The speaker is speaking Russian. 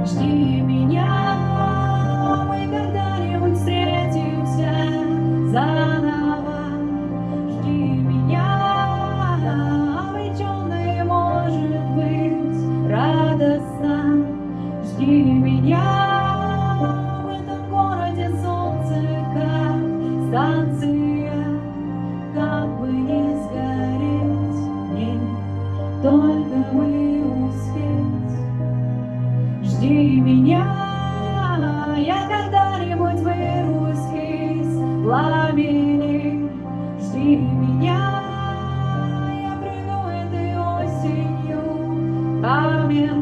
Жди меня, мы когда-нибудь встретимся заново. Жди меня, обреченный, может быть, радостно. Жди меня, в этом городе солнце, как станция, как бы не сгореть мне, только бы успеть. Жди меня, я когда-нибудь вырвусь из пламени. Жди меня, я приду этой осенью, камень.